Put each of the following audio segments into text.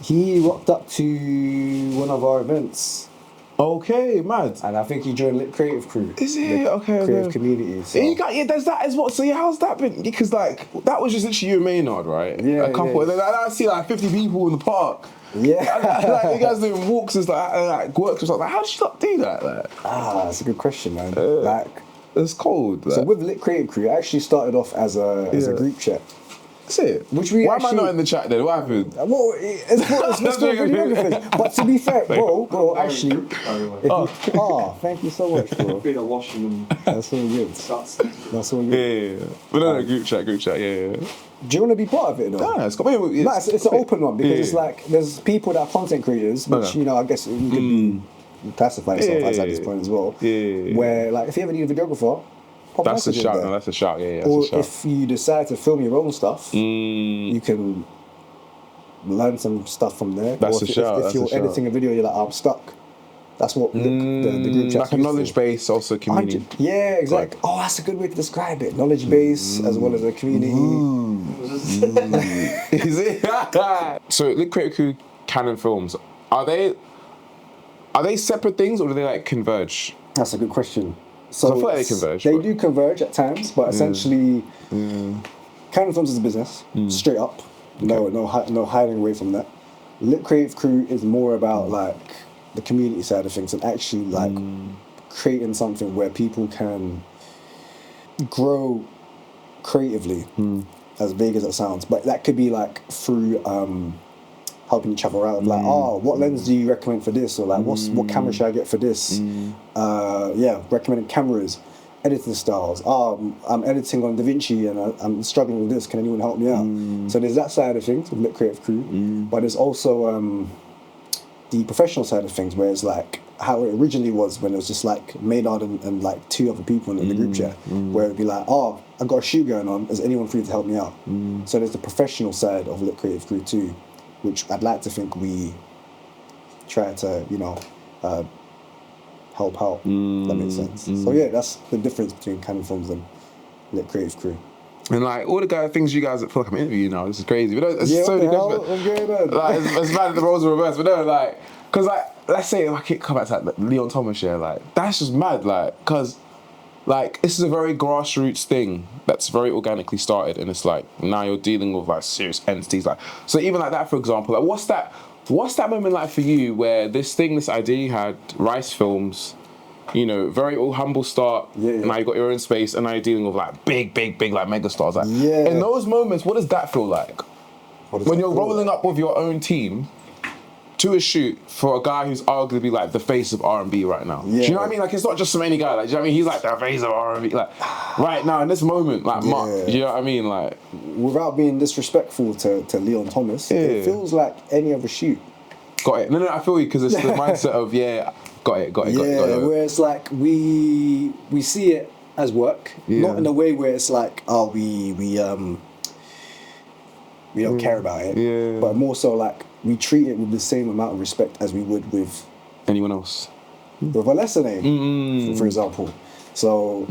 He rocked up to one of our events. Okay, mad. And I think he joined Lit Creative Crew. Is it? The Okay. creative community. So. There's that as well. So yeah, how's that been? Because like that was just literally you and Maynard, right? Yeah. A couple. Yeah. And then I see like 50 people in the park. Yeah. Like you guys doing walks and stuff, like works and stuff. Like, how did you not do that? Like, That's a good question, man. It's cold. Like. So with Lit Creative Crew, I actually started off as a group chat. That's it. Which we Why actually, am I not in the chat then? What happened? Well, it's for videographers. But to be fair, bro, actually, thank you so much, bro. Been a washing them. That's all good. That's all good. Yeah. But no, group chat, yeah. Do you want to be part of it though? Yeah, it's It's an open one because it's like there's people that are content creators, which I guess you could be classify yourself as at this point as well. Yeah. Where like if you ever need a videographer, that's a shout. No, that's a shout. Yeah. Or if you decide to film your own stuff, you can learn some stuff from there. That's or a shout. If you're editing a video, you're like, I'm stuck. That's what the group chat. Like a knowledge base, also community. Yeah, exactly. Oh, that's a good way to describe it. Knowledge base as well as a community. Is it? So, Lit Creative Crew, Kanin Films, are they separate things or do they like converge? That's a good question. So I feel like they converge. They do converge at times, but essentially, Kanin Films is a business, straight up. No hiding away from that. Lit Creative Crew is more about like the community side of things and actually like creating something where people can grow creatively, as vague as it sounds. But that could be like through helping each other out. Like, what lens do you recommend for this? Or like, what camera should I get for this? Recommending cameras, editing styles. I'm editing on DaVinci and I'm struggling with this. Can anyone help me out? So there's that side of things with Lit Creative Crew, but there's also the professional side of things, where it's like how it originally was when it was just like Maynard and like two other people in the group chat, where it'd be like, I got a shoot going on. Is anyone free to help me out? So there's the professional side of Lit Creative Crew too, which I'd like to think we try to, help out. That makes sense. So yeah, that's the difference between Kanin Films and Lit Creative Crew. And like all the things you guys feel like I'm interviewing now, this is crazy. But it's so many questions. Like it's mad that the roles are reversed, but no, like, cause like let's say if I keep come back to like Leon Thomas here, like that's just mad, like, cause like this is a very grassroots thing that's very organically started, and it's like now you're dealing with like serious entities, like so even like that, for example, like what's that moment like for you where this idea you had, Rice Films, very humble start, now you got your own space, and now you're dealing with like big like mega stars. Like in those moments, what does that feel like? When you're rolling up with your own team to a shoot for a guy who's arguably like the face of R&B right now. Do you know what I mean? Like it's not just some any guy, like do you know what I mean? He's like the face of R&B, like right now in this moment, like do you know what I mean? Like without being disrespectful to Leon Thomas, it feels like any other shoot. Got it. No, I feel you, because it's the mindset of got it. Where it's like we see it as work, not in a way where it's like we don't care about it, but more so like we treat it with the same amount of respect as we would with anyone else, with a lesser name, for example. So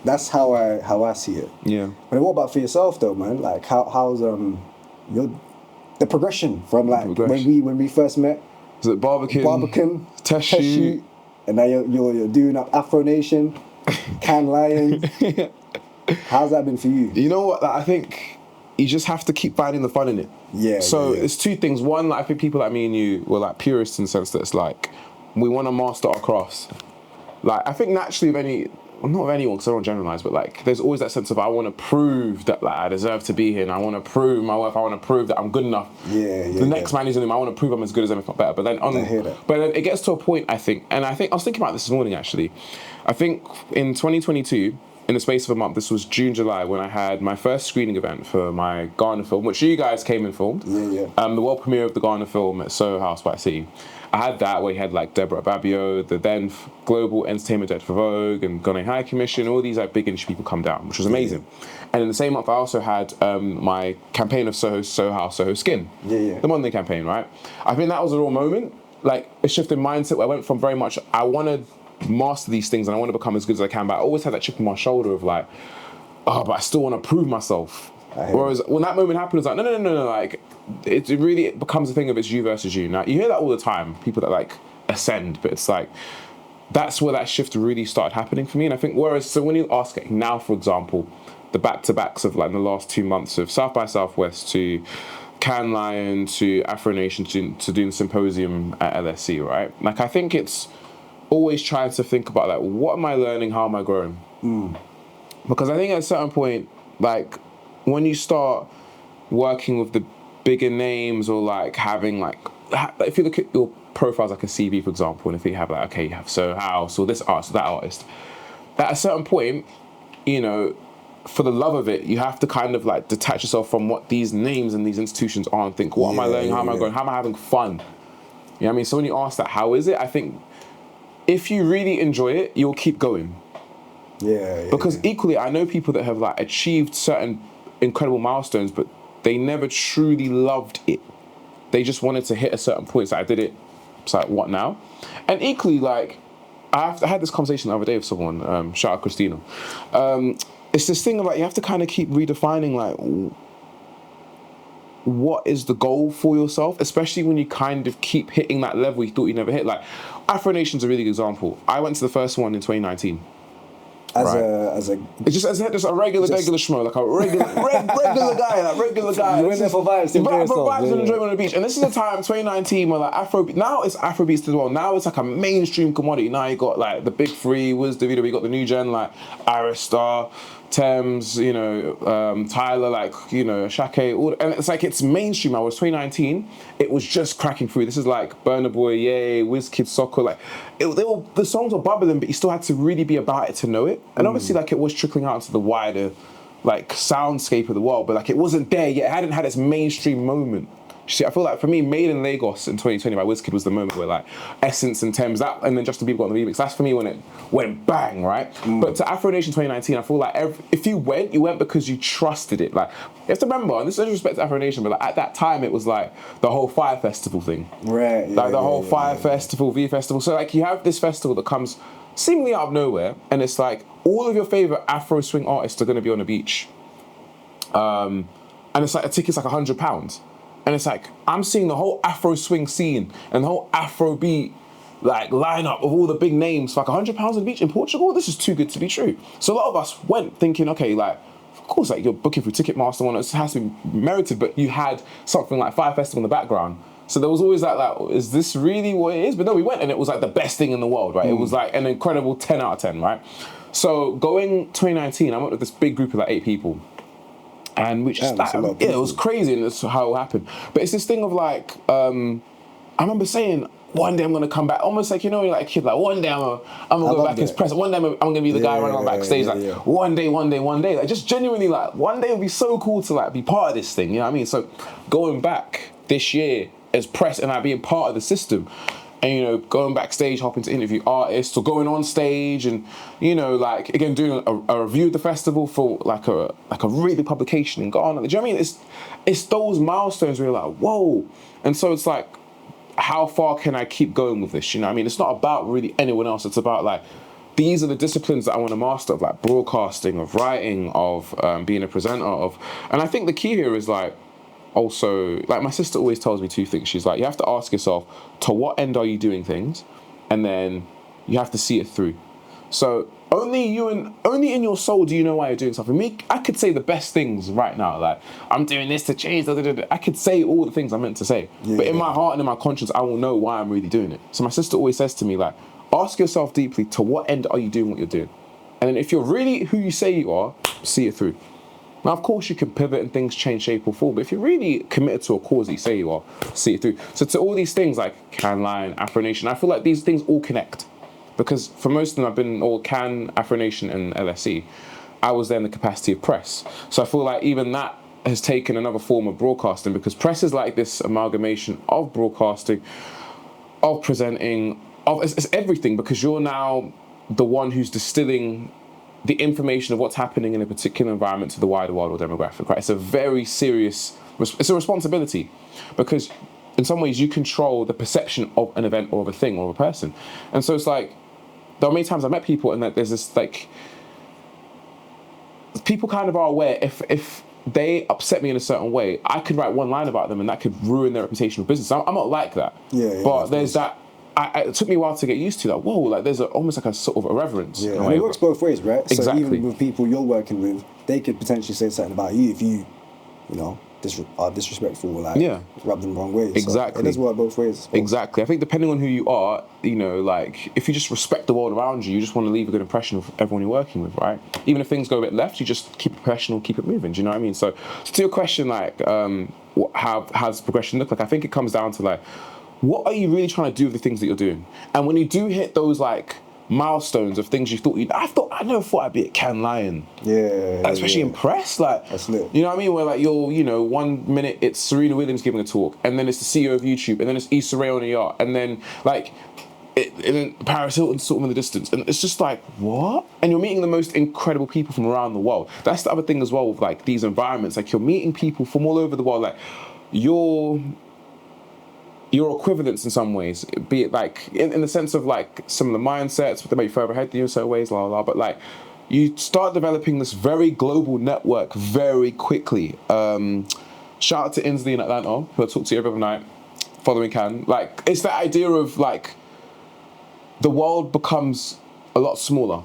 that's how I see it. Yeah. But what about for yourself though, man? Like how's the progression from like when we first met? Was it Barbican, Test Shoot, and now you're doing up Afro Nation, Can Lions. How's that been for you? You know what? Like, I think you just have to keep finding the fun in it. Yeah. So it's two things. One, like, I think people like me and you were like purists in the sense that it's like we want to master our crafts. Like I think naturally, not of anyone, because I don't generalize, but like there's always that sense of I want to prove that like I deserve to be here, and I want to prove my worth. I want to prove that I'm good enough. The next man who's in him, I want to prove I'm as good as them, if not better. But then then it gets to a point, I think I was thinking about this morning actually. I think in 2022, in the space of a month, this was June, July, when I had my first screening event for my Ghana film, which you guys came and filmed. The world premiere of the Ghana film at Soho House by Sea. I had that where you had like Deborah Babio, the then global entertainment director for Vogue, and Ghana High Commission, all these like big industry people come down, which was amazing. And in the same month, I also had my campaign of Soho House, Soho Skin, the Monday campaign, right? I think that was a real moment, like a shift in mindset where I went from very much I want to master these things and I want to become as good as I can, but I always had that chip on my shoulder of like, but I still want to prove myself. Whereas when that moment happened, it's like, no, like, it really becomes a thing of it's you versus you. Now, you hear that all the time, people that like ascend, but it's like, that's where that shift really started happening for me. And I think so when you ask it now, for example, the back-to-backs of like the last 2 months of South by Southwest to Can Lion to Afro Nation to doing the symposium at LSE, right? Like, I think it's always trying to think about like, what am I learning? How am I growing? Because I think at a certain point, like when you start working with the bigger names or like having like, if you look at your profiles like a CV, for example, and if you have like, okay, you have So House or this artist or that artist, at a certain point, you know, for the love of it, you have to kind of like detach yourself from what these names and these institutions are and think, what am I learning? How am I going? How am I having fun? You know what I mean? So when you ask that, how is it? I think if you really enjoy it, you'll keep going. Because equally, I know people that have like achieved certain incredible milestones, but they never truly loved it. They just wanted to hit a certain point. So I did it. It's like, what now? And equally, like, I had this conversation the other day with someone, shout out Christina. It's this thing of like, you have to kind of keep redefining like, what is the goal for yourself, especially when you kind of keep hitting that level you thought you never hit. Like, Afro Nation's a really good example. I went to the first one in 2019. It's just a regular schmo, like a regular guy. You went there for vibes, and enjoyment on the beach. And this is a time, 2019, where like now it's Afrobeats as well. Now it's like a mainstream commodity. Now you got like the big three, Wiz, Davido. We got the new gen like Aristar, Thames, you know, Tyler, like, you know, Shake, and it's like it's mainstream now. It was 2019, it was just cracking through. This is like Burna Boy, Yay, Wizkid, Soccer, like the songs were bubbling, but you still had to really be about it to know it. And obviously, like, it was trickling out into the wider like soundscape of the world, but like it wasn't there yet. It hadn't had its mainstream moment. See, I feel like for me, Made in Lagos in 2020 by Wizkid was the moment where like Essence and Thames, that, and then Justin Bieber got on the remix. That's for me when it went bang, right? But to Afro Nation 2019, I feel like if you went because you trusted it. Like, you have to remember, and this is respect to Afro Nation, but like at that time it was like the whole Fire Festival thing, right? Like the whole Fire Festival, V Festival. So like you have this festival that comes seemingly out of nowhere, and it's like all of your favorite Afro swing artists are going to be on the beach, and it's like a ticket's like £100. And it's like, I'm seeing the whole Afro swing scene and the whole Afro beat like lineup of all the big names for like £100 on the beach in Portugal. This is too good to be true. So a lot of us went thinking, okay, like, of course, like you're booking through Ticketmaster, one, it has to be merited, but you had something like Fire Festival in the background. So there was always that, like, is this really what it is? But no, we went and it was like the best thing in the world, right? It was like an incredible 10 out of 10, right? So going 2019, I went with this big group of like 8 people. And which is like, it was crazy, and that's how it happened. But it's this thing of like, I remember saying, one day I'm gonna come back, almost like, you know, like a kid, like one day I'm gonna go back as president. One day I'm gonna be the guy running on backstage, one day. Like just genuinely, like one day it'll be so cool to like be part of this thing. You know what I mean? So going back this year as press and like being part of the system. And, you know, going backstage, hopping to interview artists or going on stage and, you know, like, again, doing a review of the festival for, like a really big publication in Ghana. Do you know what I mean? It's those milestones where you're like, whoa. And so it's like, how far can I keep going with this? You know what I mean? It's not about really anyone else. It's about, like, these are the disciplines that I want to master, of, like, broadcasting, of writing, of being a presenter, of... And I think the key here is, like, also, like my sister always tells me 2 things. She's like, you have to ask yourself, to what end are you doing things? And then you have to see it through. So only in your soul do you know why you're doing something. Me, I could say the best things right now. Like, I'm doing this to change. I could say all the things I meant to say. But in my heart and in my conscience, I will know why I'm really doing it. So my sister always says to me, like, ask yourself deeply, to what end are you doing what you're doing? And then if you're really who you say you are, see it through. Now, of course, you can pivot and things change shape or form, but if you're really committed to a cause that you say you are, see it through. So to all these things like Can Lion, Afro Nation, I feel like these things all connect. Because for most of them, I've been all Can, Afro Nation, and LSE. I was there in the capacity of press. So I feel like even that has taken another form of broadcasting, because press is like this amalgamation of broadcasting, of presenting, it's everything, because you're now the one who's distilling the information of what's happening in a particular environment to the wider world or demographic, right? It's a very serious, it's a responsibility, because in some ways you control the perception of an event or of a thing or of a person. And so it's like, there are many times I've met people and that there's this like, people kind of are aware if they upset me in a certain way, I could write one line about them and that could ruin their reputation of business. I'm not like that. But there's that. It took me a while to get used to that. Whoa, like there's almost like a sort of irreverence. Yeah, and it works both ways, right? Exactly. So even with people you're working with, they could potentially say something about you if you know, are disrespectful, like rub them the wrong way. Exactly. So it does work both ways. Exactly. I think depending on who you are, you know, like if you just respect the world around you, you just want to leave a good impression of everyone you're working with, right? Even if things go a bit left, you just keep it professional, keep it moving. Do you know what I mean? So to your question, like, how's progression look like? I think it comes down to like, what are you really trying to do with the things that you're doing? And when you do hit those like milestones of things you thought I never thought I'd be at Cannes Lion. Especially impressed. Like, that's lit. You know what I mean? Where like you're, you know, 1 minute it's Serena Williams giving a talk, and then it's the CEO of YouTube, and then it's Issa Rae on a yacht, and then like and then Paris Hilton sort of in the distance, and it's just like, what? And you're meeting the most incredible people from around the world. That's the other thing as well with like these environments. Like you're meeting people from all over the world. Like your equivalents in some ways, be it like in the sense of like some of the mindsets, but they may be further ahead than you in certain ways, but like you start developing this very global network very quickly. Shout out to Inslee in Atlanta, who I talk to every other night, following Kanin. Like it's that idea of like the world becomes a lot smaller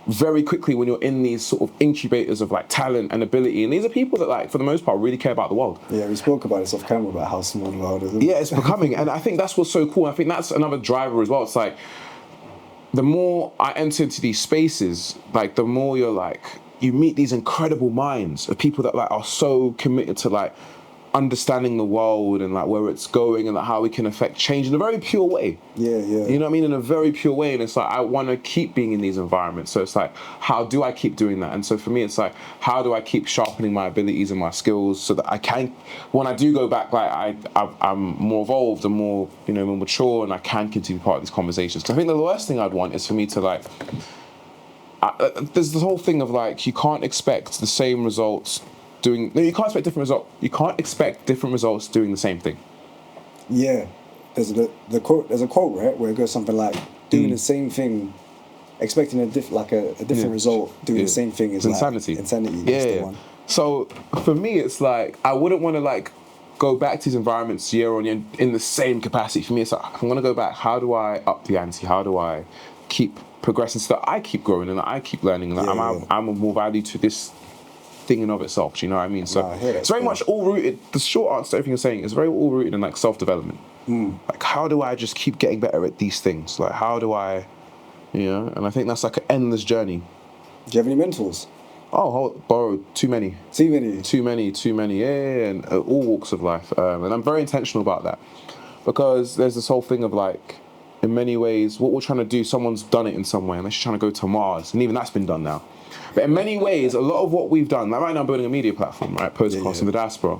very quickly when you're in these sort of incubators of like talent and ability, and these are people that like for the most part really care about the world. Yeah, we spoke about this off camera about how small the world is. Yeah, it's becoming, and I think that's what's so cool. I think that's another driver as well. It's like the more I enter into these spaces, like the more you're like you meet these incredible minds of people that like are so committed to like understanding the world and like where it's going and like how we can affect change in a very pure way. Yeah. You know what I mean? In a very pure way. And it's like, I want to keep being in these environments. So it's like, how do I keep doing that? And so for me, it's like, how do I keep sharpening my abilities and my skills so that I can, when I do go back, like I'm more evolved and more, you know, more mature, and I can continue to be part of these conversations. Because I think the worst thing I'd want is for me to like, there's this whole thing of like, you can't expect the same results you can't expect different results. You can't expect different results doing the same thing. Yeah, there's a quote, right, where it goes something like, doing the same thing, expecting a different result, doing the same thing is insanity. Like, insanity. Yeah. One. So for me, it's like I wouldn't want to like go back to these environments year on year in the same capacity. For me, it's like, I'm gonna go back. How do I up the ante? How do I keep progressing so that I keep growing and that I keep learning and that I'm of more value to this thing in of itself, do you know what I mean? So it's very much all rooted, the short answer to everything you're saying is very all rooted in like self-development. Like how do I just keep getting better at these things? Like how do I, you know, and I think that's like an endless journey. Do you have any mentors? Bro, too many, yeah, and all walks of life. And I'm very intentional about that because there's this whole thing of like, in many ways, what we're trying to do, someone's done it in some way, and they're trying to go to Mars, and even that's been done now. But in many ways, a lot of what we've done, like right now I'm building a media platform, right, Postcards in the diaspora.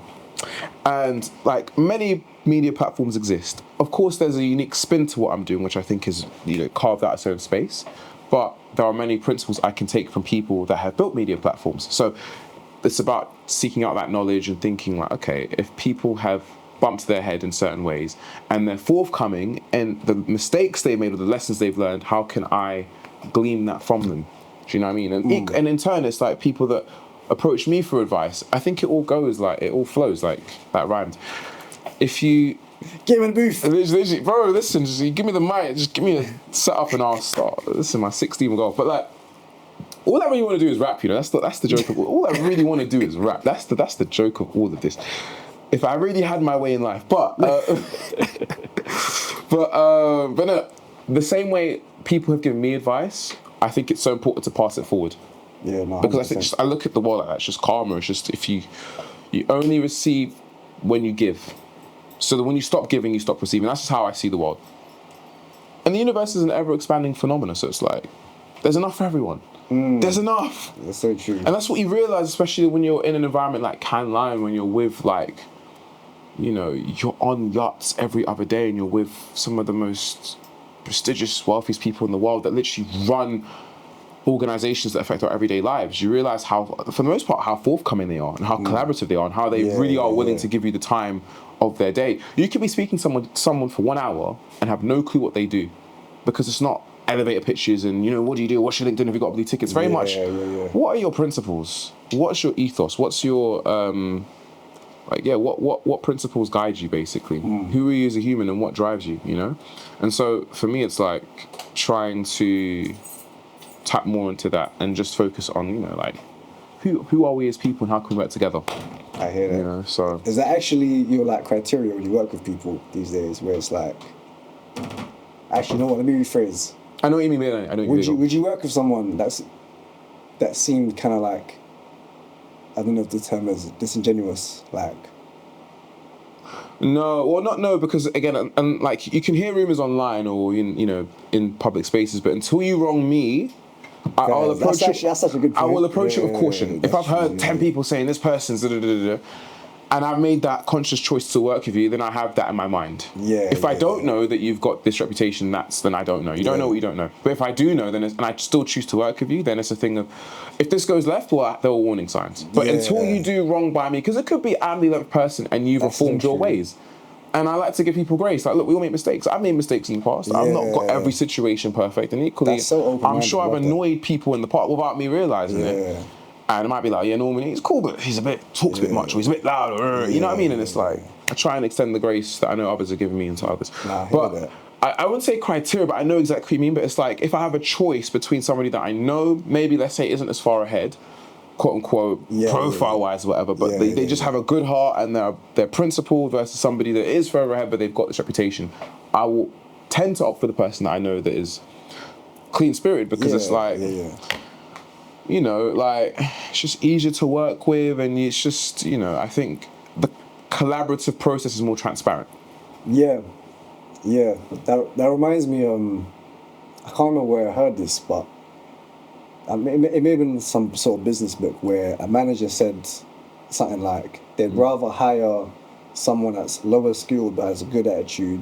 And like many media platforms exist. Of course, there's a unique spin to what I'm doing, which I think is, you know, carved out its own space. But there are many principles I can take from people that have built media platforms. So it's about seeking out that knowledge and thinking like, okay, if people have bumped their head in certain ways and they're forthcoming and the mistakes they made or the lessons they've learned, how can I glean that from them? Do you know what I mean? And in turn, it's like people that approach me for advice. I think it all goes like, it all flows like that rhymed. If you get him in the booth, literally, bro, listen, just give me the mic, just give me a setup and I'll start. Listen, my 16 golf. But like, all I really want to do is rap. You know, that's the joke of all I really want to do is rap. That's the joke of all of this. If I really had my way in life, but no, the same way people have given me advice, I think it's so important to pass it forward. Yeah, no, because I think I look at the world like that. It's just karma. It's just if you only receive when you give, so that when you stop giving, you stop receiving. That's just how I see the world. And the universe is an ever-expanding phenomenon. So it's like there's enough for everyone. There's enough. That's so true. And that's what you realize, especially when you're in an environment like Cannes Lion, when you're with like, you know, you're on yachts every other day and you're with some of the most prestigious, wealthiest people in the world that literally run organizations that affect our everyday lives. You realize how, for the most part, how forthcoming they are and how collaborative they are and how they really are willing to give you the time of their day. You could be speaking to someone for 1 hour and have no clue what they do because it's not elevator pitches and, you know, what do you do? What's your LinkedIn? Have you got blue tickets? Very much, what are your principles? What's your ethos? What's your, what principles guide you, basically? Who are you as a human and what drives you, you know? And so for me, it's like trying to tap more into that and just focus on, you know, like, who are we as people and how can we work together? I hear that. You know, so is that actually your like criteria when you work with people these days, where it's like, actually, you know what? Let me rephrase. I know what you mean. I know what you mean. Would you work with someone that seemed kind of like, I don't know if the term is disingenuous, like? No, well, not no, because again, and like you can hear rumors online or in public spaces, but until you wrong me, I'll approach it. That's such a good point. I will approach it with caution. If I've heard 10 people saying this person's and I've made that conscious choice to work with you, then I have that in my mind. If I don't know that you've got this reputation, then I don't know. You don't know what you don't know. But if I do know, and I still choose to work with you, then it's a thing of, if this goes left, well, there are warning signs. But until you do wrong by me, because it could be I'm the 11th person and you've reformed your ways. And I like to give people grace. Like, look, we all make mistakes. I've made mistakes in the past. I've not got every situation perfect. And equally, I'm sure I've annoyed people in the past without me realising it. And it might be like, yeah, Norman, he's cool, but he's talks a bit much, or he's a bit loud, you know what I mean? And it's like, I try and extend the grace that I know others are giving me into others. But I wouldn't say criteria, but I know exactly what you mean. But it's like, if I have a choice between somebody that I know, maybe let's say isn't as far ahead, quote unquote, profile-wise, whatever, but they just have a good heart and they're principled versus somebody that is further ahead, but they've got this reputation. I will tend to opt for the person that I know that is clean-spirited, because it's like, you know, like, it's just easier to work with, and it's just, you know, I think the collaborative process is more transparent. That reminds me, I can't remember where I heard this, but it may have been some sort of business book where a manager said something like they'd rather hire someone that's lower skilled but has a good attitude,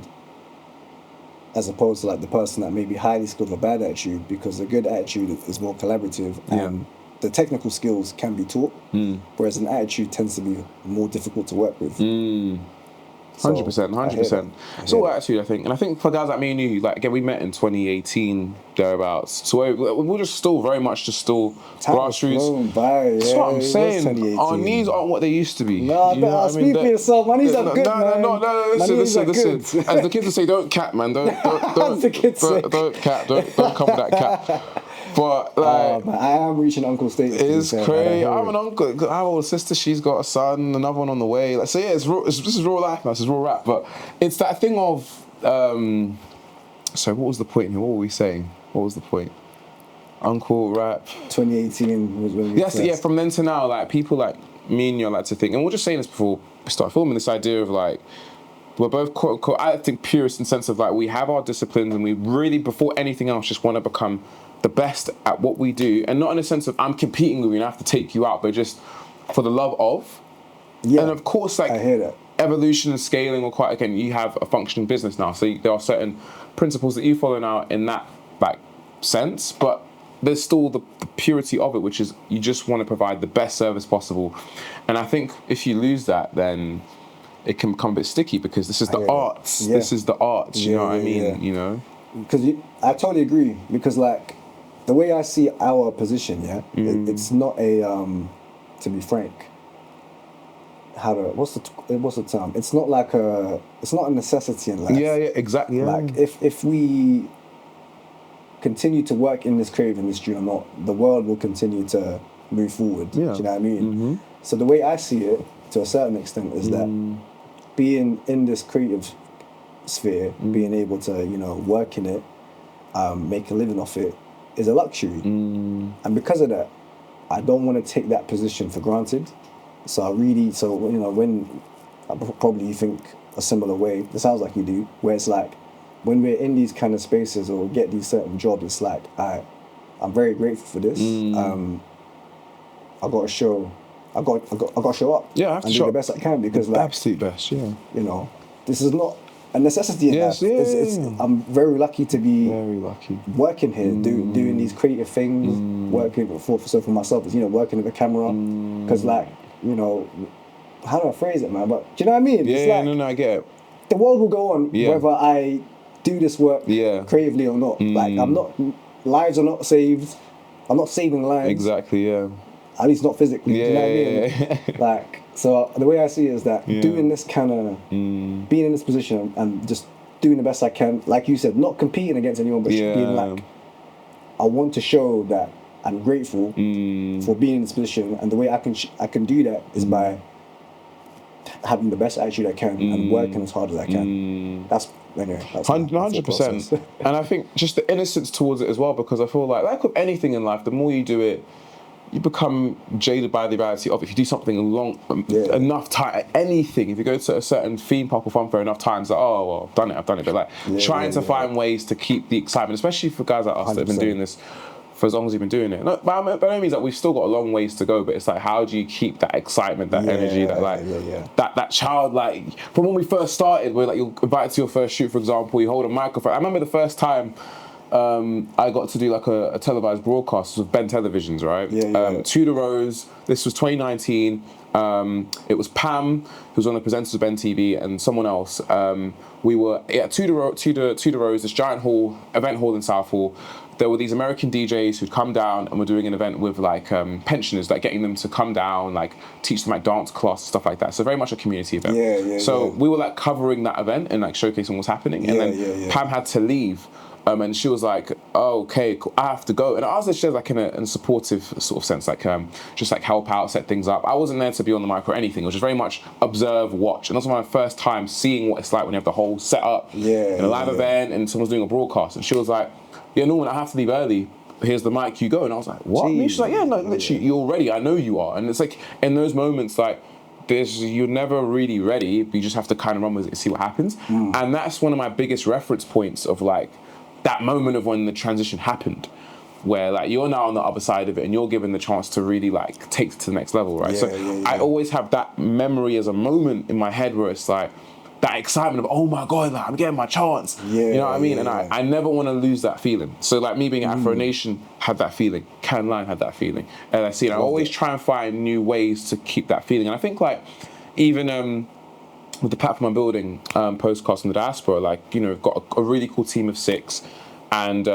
as opposed to like the person that may be highly skilled with a bad attitude, because the good attitude is more collaborative and the technical skills can be taught, whereas an attitude tends to be more difficult to work with. 100%. It's all attitude, I think. And I think for guys like me and you, like, again, we met in 2018, thereabouts. So we're just still very much grassroots. That's what I'm saying. Our knees aren't what they used to be. No, speak for yourself. My knees are good, man. No, listen. As the kids would say, don't cap, man. Don't cap. Don't come with that cap. But like, I am reaching uncle status. It's crazy. I have an uncle. I have a older sister. She's got a son. Another one on the way. Like, so yeah, this is real life, man. This is real rap. But it's that thing of. So what was the point here? What were we saying? What was the point? Uncle rap. 2018 was when we. Yeah. From then to now, like, people like me and you like to think, and we're just saying this before we start filming. This idea of like, we're both quote unquote, I think, purist in the sense of like, we have our disciplines and we really, before anything else, just want to become the best at what we do, and not in a sense of I'm competing with you and I have to take you out, but just for the love of. And of course, like, I hear that. Evolution and scaling, or quite again, you have a functioning business now, so there are certain principles that you follow now in that like sense, but there's still the purity of it, which is you just want to provide the best service possible. And I think if you lose that, then it can become a bit sticky, because this is the arts. This is the arts. You know what I mean? You know, because I totally agree, because like, the way I see our position, it's not a, to be frank, what's the term? It's not like it's not a necessity in life. Exactly. Like, if we continue to work in this creative industry or not, the world will continue to move forward. Do you know what I mean? So the way I see it, to a certain extent, is that being in this creative sphere, being able to, you know, work in it, make a living off it, is a luxury. And because of that, I don't want to take that position for granted. So you know, when probably you think a similar way, it sounds like you do, where it's like, when we're in these kind of spaces or get these certain jobs, it's like, I'm very grateful for this. I got to show up. Yeah, I have to do the best I can, because like, absolute best. You know, this is not a necessity in life. I'm very lucky to be working here, doing these creative things, working for myself, is, you know, working with a camera, because like, you know, how do I phrase it, man? But do you know what I mean? I get it. The world will go on whether I do this work creatively or not. Like, lives are not saved. I'm not saving lives. Exactly, yeah. At least not physically. Yeah, do you know what I mean? Like, so the way I see it is that doing this kind of, being in this position and just doing the best I can, like you said, not competing against anyone, but just being like, I want to show that I'm grateful for being in this position, and the way I can do that is by having the best attitude I can and working as hard as I can. That's 100%. And I think just the innocence towards it as well, because I feel like with anything in life, the more you do it, you become jaded by the reality of if you do something enough time, anything, if you go to a certain theme park or fun fair enough times, like, oh, well, I've done it. But like trying to find ways to keep the excitement, especially for guys like us 100%. That have been doing this for as long as you've been doing it. No, by no means that we've still got a long ways to go, but it's like, how do you keep that excitement, that energy, that child, like, from when we first started, where like you're invited to your first shoot, for example, you hold a microphone. I remember the first time I got to do like a televised broadcast with Ben Televisions, right? Tudor Rose, this was 2019. It was Pam, who was one of the presenters of Ben TV, and someone else. We were at Tudor Rose, this giant event hall in Southall. There were these American DJs who'd come down and were doing an event with like pensioners, like getting them to come down, like teach them like dance class, stuff like that. So very much a community event. So we were like covering that event and like showcasing what's happening. And then Pam had to leave. And she was like, oh, okay, cool, I have to go. And I was there like in a supportive sort of sense, like just like help out, set things up. I wasn't there to be on the mic or anything. It was just very much observe, watch. And that was my first time seeing what it's like when you have the whole setup in a live event and someone's doing a broadcast. And she was like, yeah, Norman, I have to leave early. Here's the mic, you go. And I was like, what? And she's like, yeah, no, literally, you're ready. I know you are. And it's like, in those moments, like, you're never really ready. But you just have to kind of run with it and see what happens. And that's one of my biggest reference points of like, that moment of when the transition happened, where like you're now on the other side of it and you're given the chance to really like take it to the next level, right? I always have that memory as a moment in my head where it's like that excitement of, oh my God, like, I'm getting my chance. You know what I mean? And I never want to lose that feeling. So like me being at Afro Nation had that feeling, Kanin Line had that feeling. And I always try and find new ways to keep that feeling. And I think like even with the platform I'm building, Postcast in the Diaspora, like, you know, we've got a really cool team of 6. And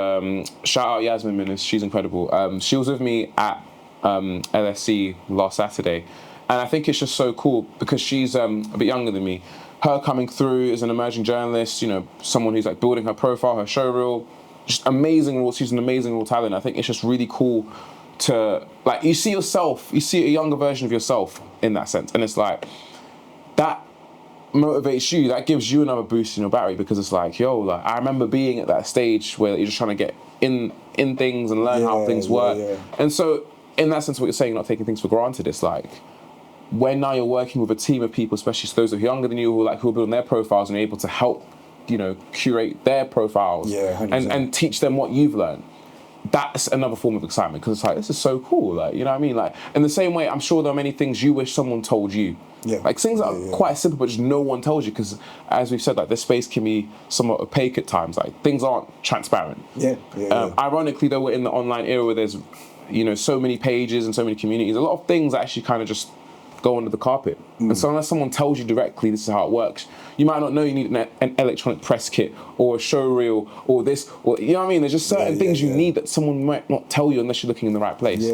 shout out Yasmin Minis, she's incredible. She was with me at LSC last Saturday. And I think it's just so cool because she's a bit younger than me. Her coming through as an emerging journalist, you know, someone who's like building her profile, her showreel, just amazing. She's an amazing raw talent. I think it's just really cool to, like, you see a younger version of yourself in that sense. And it's like, that motivates you, that gives you another boost in your battery, because it's like, yo, like, I remember being at that stage where you're just trying to get in things and learn how things work. And so in that sense, what you're saying, not taking things for granted, it's like, when now you're working with a team of people, especially those who are younger than you, who are building their profiles and are able to help, you know, curate their profiles and teach them what you've learned. That's another form of excitement, because it's like, this is so cool, like, you know what I mean? Like, in the same way, I'm sure there are many things you wish someone told you. Like things that are quite simple, but just no one tells you, because as we've said, like, this space can be somewhat opaque at times. Like, things aren't transparent. Ironically, though, we're in the online era where there's, you know, so many pages and so many communities. A lot of things actually kind of just go under the carpet. And so unless someone tells you directly this is how it works, you might not know you need an electronic press kit or a show reel or this, or, you know what I mean? There's just certain things you need that someone might not tell you unless you're looking in the right place.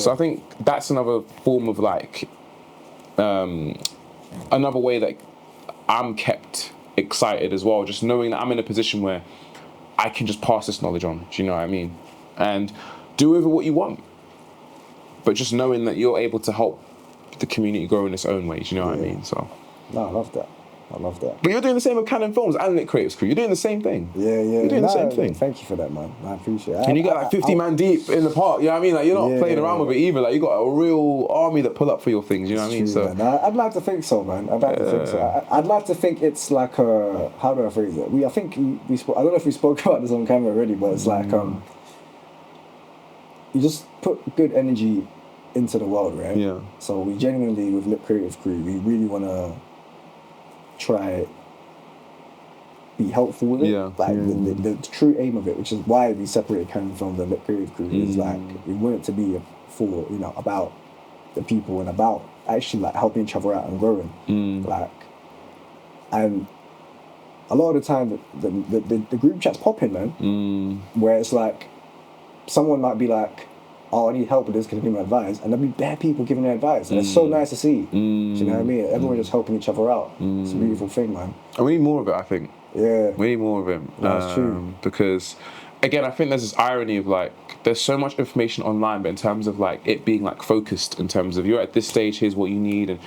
So I think that's another form of like, another way that I'm kept excited as well, just knowing that I'm in a position where I can just pass this knowledge on, do you know what I mean? And do with it what you want. But just knowing that you're able to help the community grow in its own ways, you know what I mean? So, no, I love that. But you're doing the same with Kanin Films and Lit Creatives Crew. You're doing the same thing. You're doing the same thing. Thank you for that, man. I appreciate it. And you got like 50 man deep in the park, you know what I mean? Like, you're not playing around with it either. Like, you got a real army that pull up for your things, you know what I mean? So, I'd like to think so, man. I'd like to think it's like a, how do I phrase it? I think we spoke, I don't know if we spoke about this on camera already, but it's like, you just put good energy into the world, right? So we genuinely, with Lit Creative Crew, we really want to try be helpful with it. The true aim of it, which is why we separated Kanin from the Lit Creative Crew, is like, we want it to be for, you know, about the people and about actually like helping each other out and growing. Like, and a lot of the time the group chats popping, man. Where it's like someone might be like, oh, I need help with this, can you give me advice? And there'll be bare people giving their advice. And it's so nice to see. Do you know what I mean? Everyone just helping each other out. It's a beautiful thing, man. And we need more of it, I think. Yeah. We need more of it. That's true. Because, again, I think there's this irony of like, there's so much information online, but in terms of like it being like focused, in terms of you're at this stage, here's what you need. And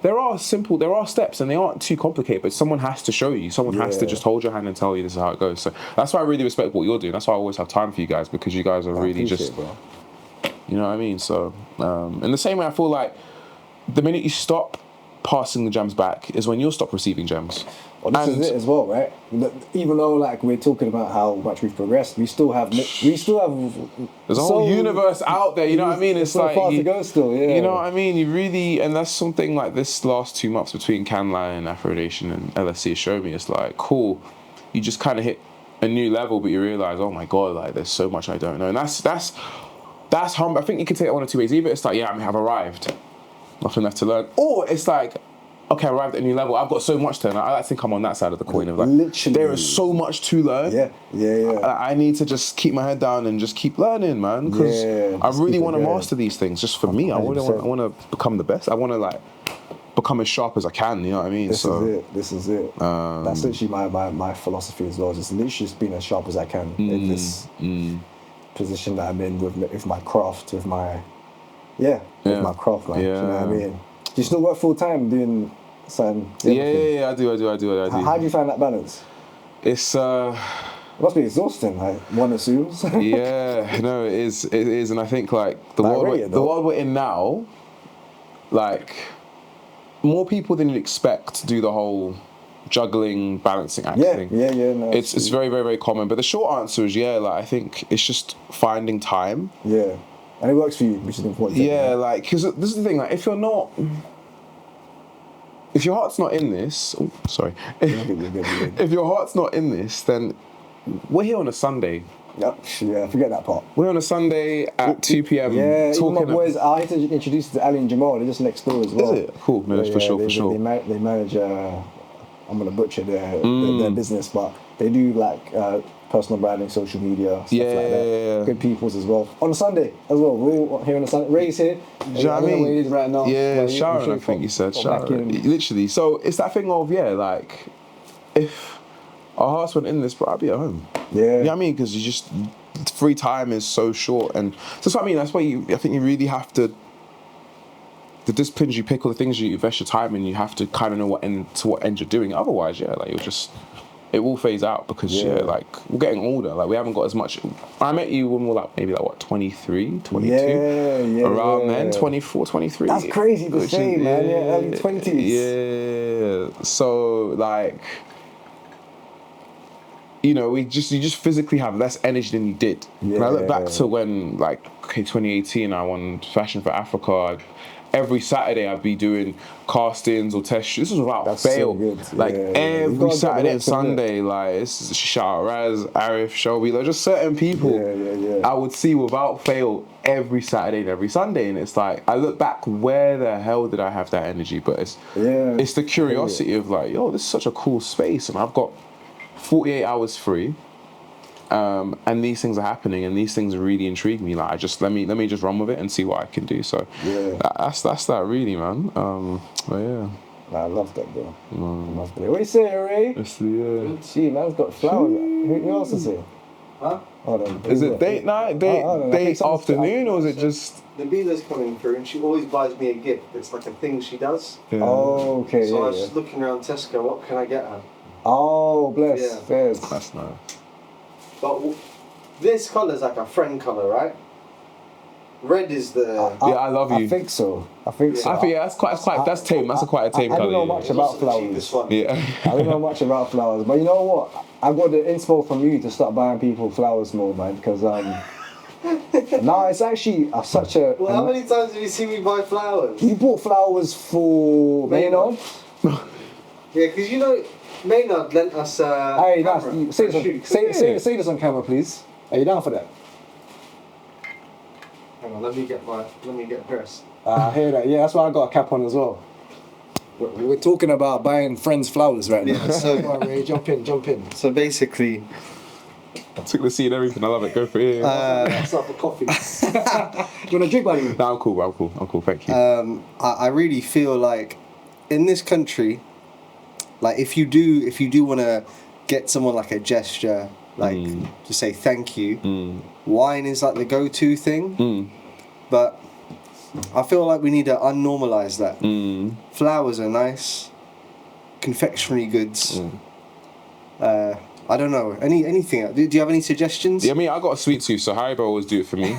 there are steps and they aren't too complicated, but someone has to show you. Someone has to just hold your hand and tell you this is how it goes. So that's why I really respect what you're doing. That's why I always have time for you guys, because you guys are really just, bro. you know what I mean? So, in the same way, I feel like the minute you stop passing the gems back is when you'll stop receiving gems. Well, this is it as well, right? Even though like we're talking about how much we've progressed, we still have there's a whole universe out there. You know what I mean? It's so like far to go still. Yeah. You know what I mean? You really, and that's something like this last 2 months between Canline and Afrodation and LSC has shown me. It's like cool. You just kind of hit a new level, but you realize, oh my god, like there's so much I don't know, and that's humble. I think you can take it one of two ways. Either it's like, yeah, I've arrived, nothing left to learn, or it's like, okay, I arrived at a new level. I've got so much to learn. I think I'm on that side of the coin of like, literally, there is so much to learn. Yeah. I need to just keep my head down and just keep learning, man. Because I really want to master these things. Just for me, I want to become the best. I want to like become as sharp as I can. You know what I mean? This is it. That's literally my philosophy as well. Just literally just being as sharp as I can in this position that I'm in with my craft, with my craft, man. Yeah. You know what I mean? Do you still work full time doing something? Yeah, I do. How do you find that balance? It's it must be exhausting, like one assumes. Yeah, no, it is, and I think like the world we're in now, like more people than you'd expect do the whole juggling, balancing act thing. No, it's very, very, very common. But the short answer is like I think it's just finding time. Yeah. And it works for you, which is important. Yeah, like, because this is the thing, like, if your heart's not in this, if your heart's not in this, then we're here on a Sunday. Yep, yeah, forget that part. We're on a Sunday at 2 p.m. Yeah, talking my boys, I had to introduce you to Ali and Jamal, they're just next door as well. Is it? Cool, no, for sure. They manage, I'm going to butcher their business, but they do like personal branding, social media, stuff like that. Yeah. Good peoples as well. On a Sunday as well. We're all here on a Sunday. Ray's here. Do you know what I mean? Where he is right now. Yeah, Sharon, I think you said. Sharon. Literally. So it's that thing of, like, if our hearts weren't in this, bro, I'd be at home. Yeah. You know what I mean? Because you just, free time is so short. And that's what I mean. That's why I think you really have to, the disciplines you pick or the things you invest your time in, you have to kind of know what end you're doing. Otherwise, like you'll just, it will phase out because like we're getting older. Like we haven't got as much. I met you when we were like maybe like what 23, 22, around then 24, 23. That's crazy to say, man. Yeah, early 20s. Yeah. So like, you just physically have less energy than you did. Yeah. And I look back to when 2018, I won Fashion for Africa. Every Saturday I'd be doing castings or test shoots. This was without fail. So good. Every Saturday and Sunday, it's shout out Raz, Arif, Shelby, just certain people I would see without fail every Saturday and every Sunday. And it's like, I look back, where the hell did I have that energy? But it's the curiosity of this is such a cool space and I've got 48 hours free. And these things are happening, and these things really intrigue me. Like, let me just run with it and see what I can do. So that's that really, man. But yeah. I love that, bro. I love that. What you say, Ray? Gee, man's got flowers. Who else is here? Huh? Hold on. Is it date night, date afternoon, or is it just? The dealer's coming through, and she always buys me a gift. It's like a thing she does. Yeah. Oh, okay. So I was just looking around Tesco. What can I get her? Oh, bless. Yeah. Fairs. That's nice. But this colour's like a friend colour, right? Red is the... I love you. I think so. I think that's tame. That's quite a tame colour. I don't know much about flowers. Yeah. I don't know much about flowers, but you know what? I got the inspo from you to start buying people flowers more, man. Because no, it's actually such a. Well, how many times have you seen me buy flowers? You bought flowers for Maynard. Yeah, because Maynard lent us hey, say this on camera, please. Are you down for that? Hang on, let me get dressed. I hear that. Yeah, that's why I got a cap on as well. We're talking about buying friends flowers right now. So Come on, Ray, jump in. So basically, I took the seat and everything. I love it. Go for it. What's up for coffee? Do you want a drink, buddy? No, I'm cool. Thank you. I really feel like in this country, like if you do want to get someone like a gesture, like to say thank you, wine is like the go-to thing. But I feel like we need to unnormalize that. Flowers are nice. Confectionery goods. I don't know. Anything? Do you have any suggestions? Yeah, I mean, I got a sweet tooth, so Haribo always do it for me.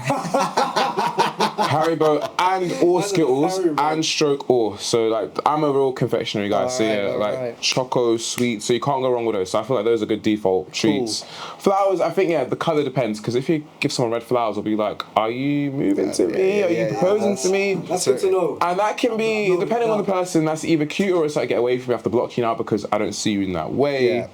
Haribo and or Skittles and stroke or. So like, I'm a real confectionery guy. So yeah, like choco, sweet. So you can't go wrong with those. So I feel like those are good default treats. Flowers, I think the color depends, because if you give someone red flowers, they'll be like, "Are you moving to me? Are you proposing to me?" That's good to know. And that can be depending on the person. That's either cute or it's like, get away from me. I have to block you now because I don't see you in that way. Yeah.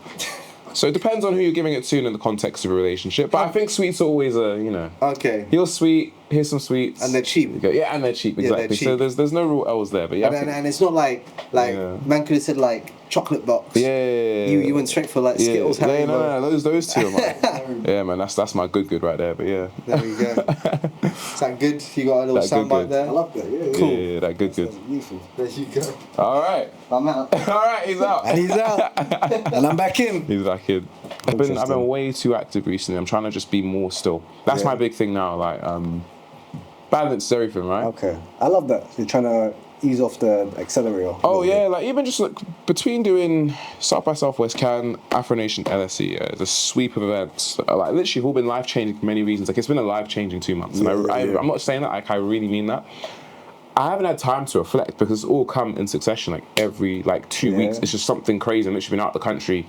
So it depends on who you're giving it to and in the context of a relationship. But I think sweets are always Okay. You're sweet, here's some sweets. And they're cheap. Yeah, and they're cheap, exactly. They're cheap. So there's no real L's there. But yeah. And it's not like man could have said like chocolate box. Yeah. You went straight for like Skittles. Yeah, no, those two are mine. Yeah, man, that's my good right there. But yeah. There we go. Is that good? You got a little soundbite there? I love that, yeah. Cool. Yeah, that good. There you go. All right. I'm out. All right, he's out. And he's out. And I'm back in. He's back in. I've been way too active recently. I'm trying to just be more still. That's my big thing now. Like, balance is everything, right? Okay. I love that. You're trying to ease off the accelerator. Oh yeah, like even just like between doing South by Southwest, Can, Afro Nation, LSE, the sweep of events, like literally have all been life changing for many reasons. Like it's been a life changing 2 months, and I'm not saying that. Like I really mean that. I haven't had time to reflect because it's all come in succession. Like every 2 weeks, it's just something crazy. I've literally been out the country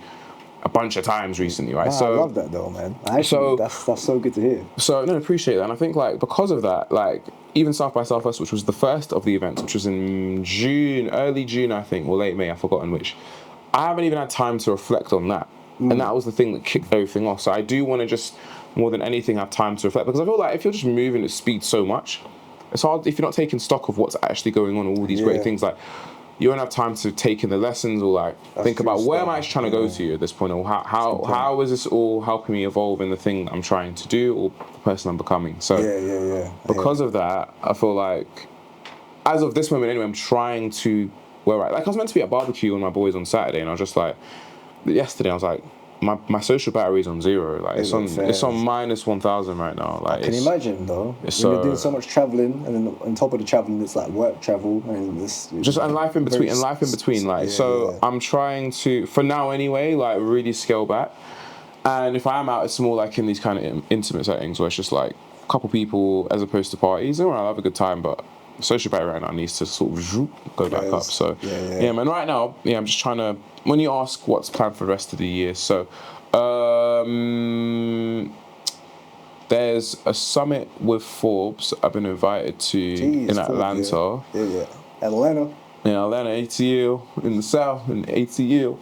a bunch of times recently, right? So I love that though, man. That's so good to hear. So no, I appreciate that, and I think like because of that, like even South by Southwest, which was the first of the events, which was in June, early June, I think, or late May, I've forgotten which. I haven't even had time to reflect on that, and that was the thing that kicked everything off. So I do want to just more than anything have time to reflect, because I feel like if you're just moving at speed so much, it's hard if you're not taking stock of what's actually going on, all these great things. Like you won't have time to take in the lessons or like think about where am I actually trying to go to at this point, or how is this all helping me evolve in the thing I'm trying to do or the person I'm becoming. So because of that, I feel like as of this moment anyway, I'm trying to I was meant to be at barbecue with my boys on Saturday, and I was just like, yesterday I was like, my social battery is on 0. Like it's on minus 1,000 right now. Like can you imagine though? When you're doing so much traveling, and then on top of the traveling, it's like work travel, and and life in between. I'm trying to, for now anyway, like really scale back. And if I am out, it's more like in these kind of intimate settings where it's just like a couple people as opposed to parties. And I'll have a good time, but social battery right now needs to sort of go back up. So man, right now, I'm just trying to, when you ask what's planned for the rest of the year, so there's a summit with Forbes I've been invited to in Atlanta. Atlanta, ATL, in the South, in ATL.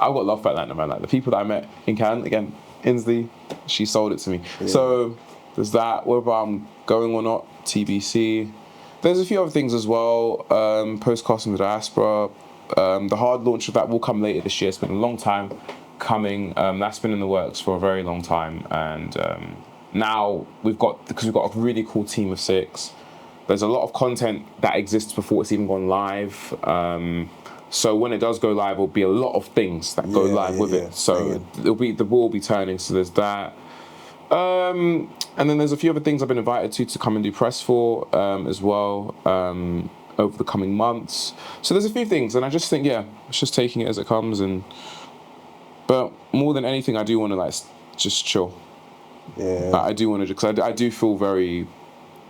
I've got love for Atlanta, man. Like the people that I met in Kanin, again, Inslee, she sold it to me. So there's that, whether I'm going or not, TBC. There's a few other things as well. Postcards from the Diaspora. The hard launch of that will come later this year. It's been a long time coming. That's been in the works for a very long time. And now because we've got a really cool team of 6, there's a lot of content that exists before it's even gone live. So when it does go live, there'll be a lot of things that go live with it. So the wheel will be turning. So there's that. And then there's a few other things I've been invited to come and do press for as well over the coming months. So there's a few things, and I just think it's just taking it as it comes. But more than anything, I do want to just chill. I do want to, because I do feel very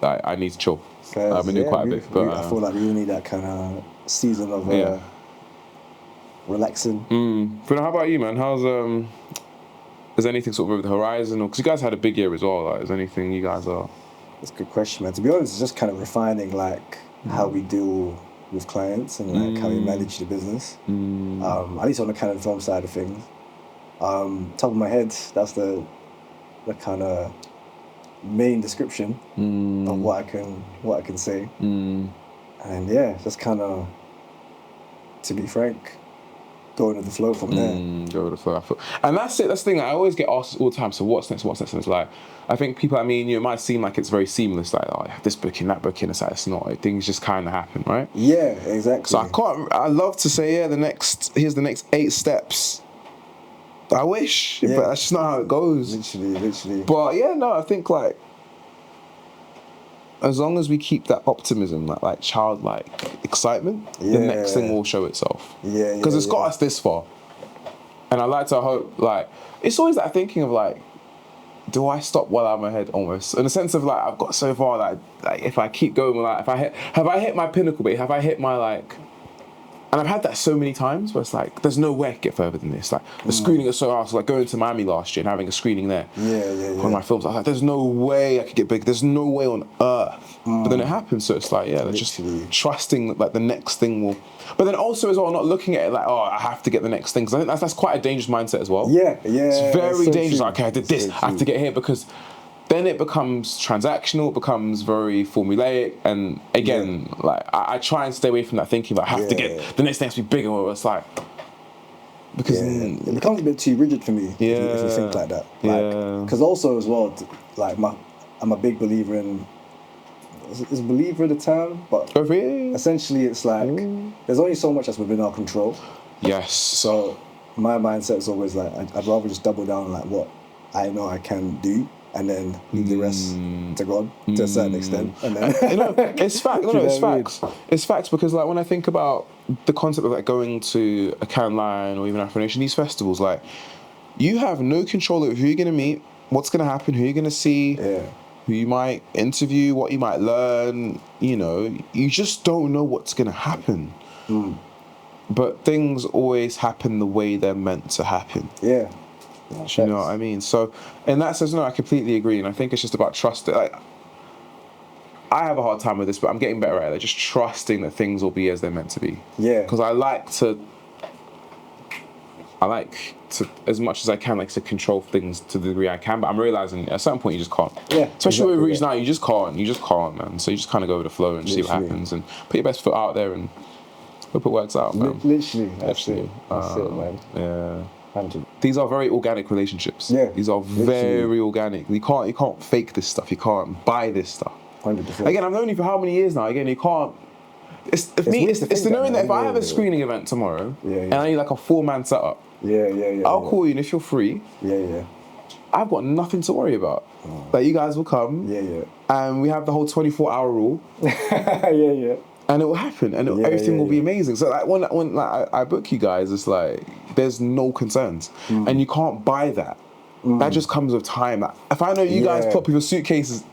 I need to chill. I've been doing quite a bit, but I feel like we all need that kind of season of relaxing. But how about you, man? How's is anything sort of over the horizon? Because you guys had a big year as well. Like, is anything you guys are? That's a good question, man. To be honest, it's just kind of refining how we deal with clients and how we manage the business. At least on the Kanin film side of things. Top of my head, that's the kind of main description of what I can say. And just kind of to be frank, going with the flow from there. Go with the flow. And that's it. That's the thing. I always get asked all the time. So what's next? What's next? And it's like, I think people. I mean, it might seem like it's very seamless. Like, oh, I have this booking, that booking. It's like it's not. Things just kind of happen, right? Yeah, exactly. So I can't. I love to say, yeah, here's the next 8 steps. I wish, but that's just not how it goes. Literally. But yeah, no, I think like, as long as we keep that optimism, like childlike excitement, the next thing will show itself. Yeah. Because it's got us this far. And I like to hope, like, it's always that thinking of like, do I stop while I'm ahead almost? In the sense of like, I've got so far that like if I keep going, like, have I hit my pinnacle, but have I hit my like, and I've had that so many times where it's like, there's no way I could get further than this. Like, the screening is so hard. So like going to Miami last year and having a screening there. One of my films, I was like, there's no way I could get big. There's no way on earth. But then it happens. So it's like, just trusting that like the next thing will. But then also as well, not looking at it like, oh, I have to get the next thing. Because I think that's quite a dangerous mindset as well. Yeah. It's very so dangerous. True. Like, okay, I did this. So I have to get here because then it becomes transactional, it becomes very formulaic, and again, like I try and stay away from that thinking. Like, I have to get the next thing has to be bigger. Or it's like because it becomes a bit too rigid for me. If you think like that. Like, because also as well, like I'm a big believer in. Is believer the term? But essentially, it's like there's only so much that's within our control. Yes. So my mindset is always like I'd rather just double down on like what I know I can do. And then leave the rest to God to a certain extent. And then it's fact. It's facts. It's facts because like when I think about the concept of like going to a Kanin or even Afro Nation, these festivals, like you have no control over who you're gonna meet, what's gonna happen, who you're gonna see, who you might interview, what you might learn. You know, you just don't know what's gonna happen. But things always happen the way they're meant to happen. Yeah. You know what I mean? So, in that sense, no, I completely agree. And I think it's just about trust. Like, I have a hard time with this, but I'm getting better at it. Just trusting that things will be as they're meant to be. Yeah. Because I like to, as much as I can, like to control things to the degree I can. But I'm realizing at a certain point you just can't. Yeah. Especially when we reach now, you just can't, man. So you just kind of go with the flow and see what happens and put your best foot out there and hope it works out, man. Literally. That's it, man. Yeah. These are very organic relationships. Yeah. These are very organic. You can't fake this stuff. You can't buy this stuff. 100%. Again, I've known you for how many years now? Again, you can't. It's the knowing that if I have a screening event tomorrow and I need like a 4-man setup, I'll call you, and if you're free, I've got nothing to worry about. Like you guys will come, and we have the whole 24-hour rule. And it will happen, and everything will be amazing. So like when like, I book you guys, it's like there's no concerns, and you can't buy that. That just comes with time. Like, if I know you guys put up your suitcases,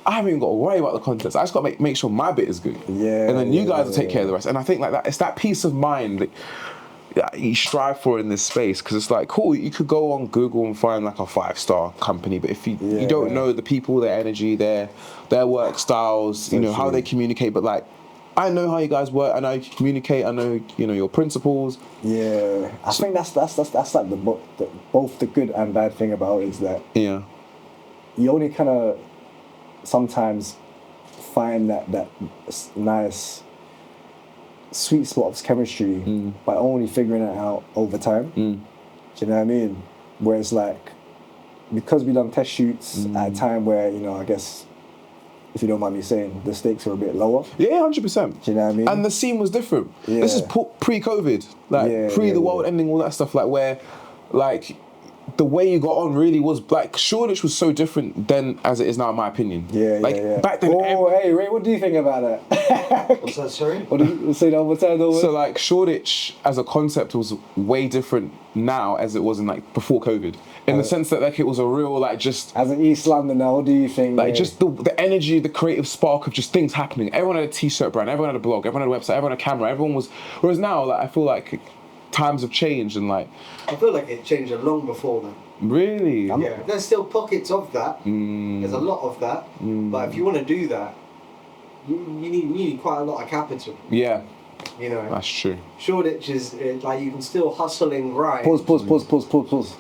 I haven't even got to worry about the contents. I just got to make sure my bit is good, and then you guys will take care of the rest. And I think like that, it's that peace of mind that you strive for in this space, because it's like cool. You could go on Google and find like a 5-star company, but if you don't know the people, their energy, their work styles, you know how they communicate. But like, I know how you guys work. I know how you communicate. I know your principles. Yeah, I think that's like both the good and bad thing about it is that you only kind of sometimes find that nice sweet spot of chemistry by only figuring it out over time. Do you know what I mean? Whereas like, because we done test shoots at a time where, I guess, if you don't mind me saying, the stakes are a bit lower. Yeah, 100%. Do you know what I mean? And the scene was different. Yeah. This is pre-COVID, like pre the world ending, all that stuff, like where, like, the way you got on really was like Shoreditch was so different then as it is now, in my opinion. Back then. Hey Ray, what do you think about that? What's that? Sorry. What do you say that one time? So like Shoreditch as a concept was way different now as it was in like before COVID, in the sense that like it was a real like just as an East Londoner. What do you think? Like just the energy, the creative spark of just things happening. Everyone had a t-shirt brand, everyone had a blog, everyone had a website, everyone had a camera, everyone was. Whereas now, like I feel like times have changed and like. I feel like it changed long before that. Really? Yeah. There's still pockets of that. There's a lot of that. But if you want to do that, you need quite a lot of capital. Yeah. That's true. Shoreditch is like you can still hustling right. Pause.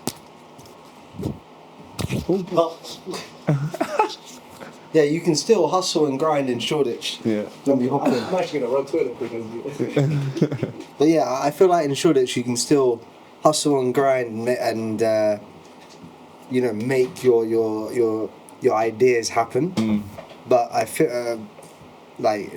Yeah, you can still hustle and grind in Shoreditch. Yeah. Don't be hopping. I'm actually gonna run toilet because But yeah, I feel like in Shoreditch you can still hustle and grind and you know, make your ideas happen. But I feel like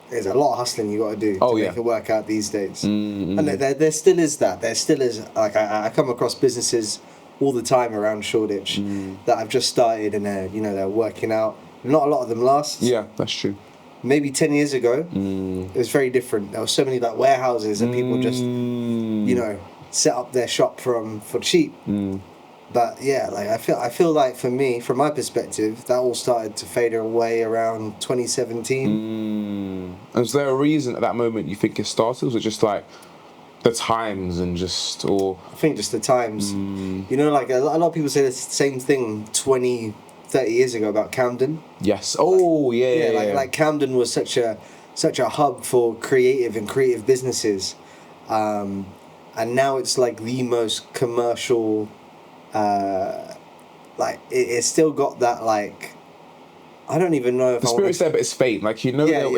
there's a lot of hustling you got to do to make it work out these days. And there still is that. There still is, like, I come across businesses all the time around Shoreditch that I've just started and they're working out. Not a lot of them last. Yeah, that's true. Maybe 10 years ago, it was very different. There were so many like warehouses and people just, set up their shop for cheap. But yeah, like I feel like for me, from my perspective, that all started to fade away around 2017. Is there a reason at that moment you think it started? Was it just like the times and just, or? I think just the times. You know, like a lot of people say the same thing 20, 30 years ago about Camden. Yes. Oh, yeah. Like Camden was such a hub for creative businesses, and now it's like the most commercial. Like it's still got that, like, I don't even know if the spirit's there, but it's fake. Like, it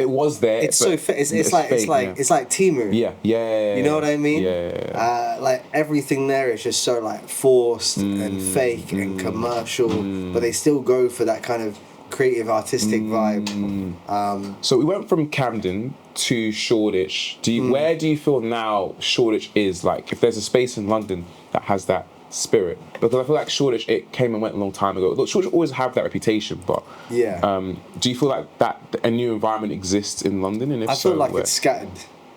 was there. It's so fake. It's like Timu. Yeah. You know what I mean? Yeah. Like everything there is just so like forced and fake and commercial, but they still go for that kind of creative, artistic vibe. So we went from Camden to Shoreditch. Where do you feel now Shoreditch is? Like, if there's a space in London that has that spirit, because I feel like Shoreditch, it came and went a long time ago. Look, Shoreditch always have that reputation, but do you feel like that a new environment exists in London? And if I feel like it's scattered.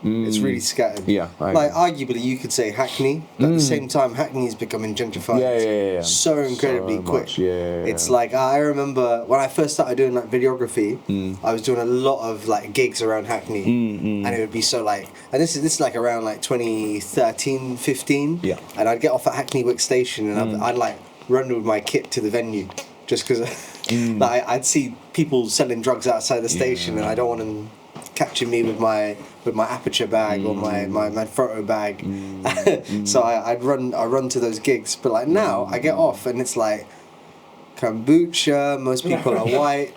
It's really scattered. Yeah, like arguably you could say Hackney, but at the same time Hackney is becoming gentrified. Yeah. So incredibly quick. Yeah. It's like I remember when I first started doing like videography, I was doing a lot of like gigs around Hackney, and it would be so like, and this is like around like 2013, 15. Yeah. And I'd get off at Hackney Wick Station, and I'd like run with my kit to the venue, just because like I'd see people selling drugs outside the station, and I don't want them catching me with my aperture bag or my photo bag. So I run to those gigs. But like now I get off and it's like kombucha, most people are white.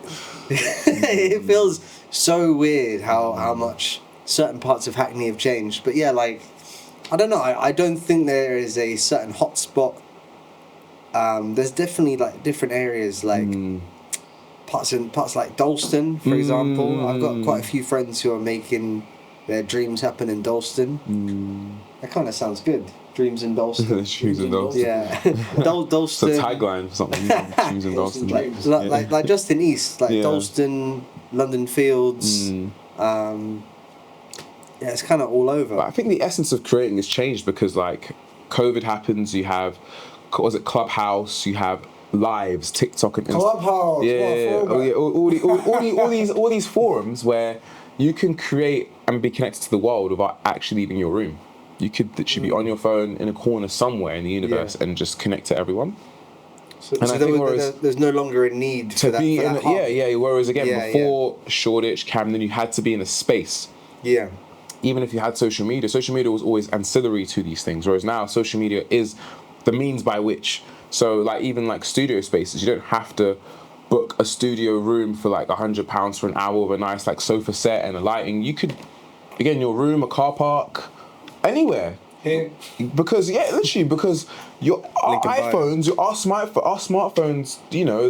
It feels so weird how much certain parts of Hackney have changed. But yeah, like I don't know, I don't think there is a certain hotspot. There's definitely like different areas, like parts like Dalston, for example. I've got quite a few friends who are making their dreams happen in Dalston. That kind of sounds good. Dreams in Dalston. Dreams in Dalston. Yeah. Dalston. It's a tagline or something. Dreams in Dalston. Like just in East, like Dalston, London Fields. Yeah, it's kind of all over. But I think the essence of creating has changed because like COVID happens. You have, was it Clubhouse? You have Lives, TikTok, and Clubhouse. All these forums where you can create and be connected to the world without actually leaving your room. You could literally be on your phone in a corner somewhere in the universe and just connect to everyone. So there's no longer a need to be in. Whereas again, before Shoreditch, Camden, you had to be in a space. Yeah. Even if you had social media was always ancillary to these things. Whereas now, social media is the means by which. So like even like studio spaces, you don't have to book a studio room for like £100 for an hour with a nice like sofa set and a lighting. You could, again, your room, a car park, anywhere. Here. Because our iPhones, our smartphones,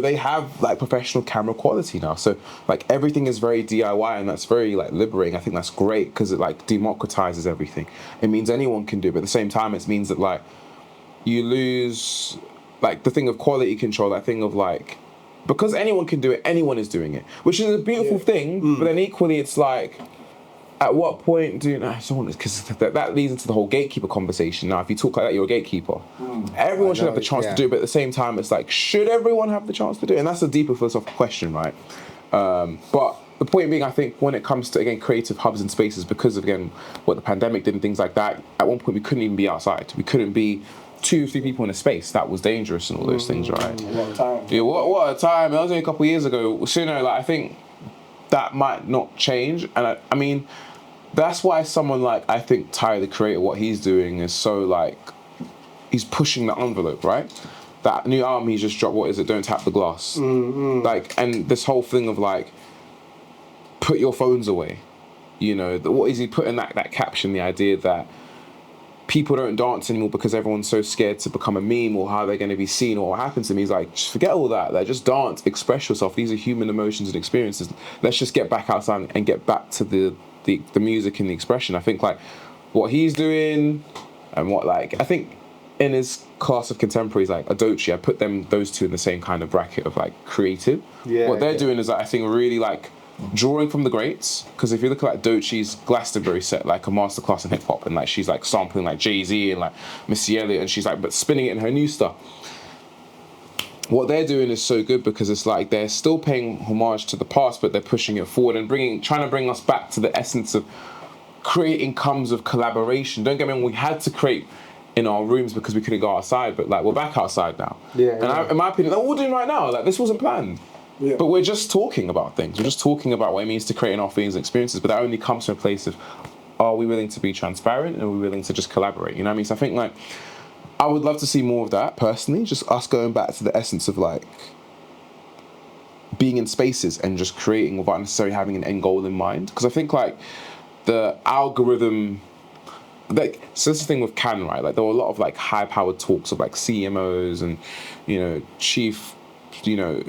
they have like professional camera quality now. So like everything is very DIY, and that's very like liberating. I think that's great because it like democratizes everything. It means anyone can do it, but at the same time, it means that like you lose like the thing of quality control, that thing of like, because anyone can do it, anyone is doing it, which is a beautiful thing. But then equally, it's like, at what point do you know? Because that leads into the whole gatekeeper conversation. Now, if you talk like that, you're a gatekeeper. Everyone should have the chance to do it, but at the same time, it's like, should everyone have the chance to do it? And that's a deeper philosophical question, right? But the point being, I think when it comes to, again, creative hubs and spaces, because of, again, what the pandemic did and things like that, at one point we couldn't even be outside. We couldn't be 2-3 people in a space. That was dangerous and all those things, right? What a time. Yeah, what a time. That was only a couple of years ago. So, I think that might not change. And I mean, that's why someone like, I think, Ty, the creator, what he's doing is so like, he's pushing the envelope, right? that new album he's just dropped, what is it? Don't Tap the Glass. Like, and this whole thing of like, put your phones away. You know, what is he putting that caption? The idea that people don't dance anymore because everyone's so scared to become a meme or how they're going to be seen or what happens to me. He's like, just forget all that. Like, just dance, express yourself. These are human emotions and experiences. Let's just get back outside and get back to the music and the expression. I think like what he's doing and what like I think in his class of contemporaries like Adochi, I put those two in the same kind of bracket of like creative. What they're doing is like, I think really like drawing from the greats, because if you look at like Dochi's Glastonbury set, like a masterclass in hip hop, and like she's like sampling like Jay-Z and like Missy Elliott, and she's like but spinning it in her new stuff. What they're doing is so good because it's like they're still paying homage to the past, but they're pushing it forward and trying to bring us back to the essence of creating comes of collaboration. Don't get me wrong, we had to create in our rooms because we couldn't go outside, but like we're back outside now. In my opinion, like, what we're doing right now, like this wasn't planned. But we're just talking about things. We're just talking about what it means to create in our feelings and experiences. But that only comes from a place of, are we willing to be transparent and are we willing to just collaborate? You know what I mean? So I think like, I would love to see more of that personally. Just us going back to the essence of like being in spaces and just creating without necessarily having an end goal in mind. Because I think like the algorithm, like, so this is the thing with Kanin, right? Like there were a lot of like high-powered talks of like CMOs and, you know, chief, you know,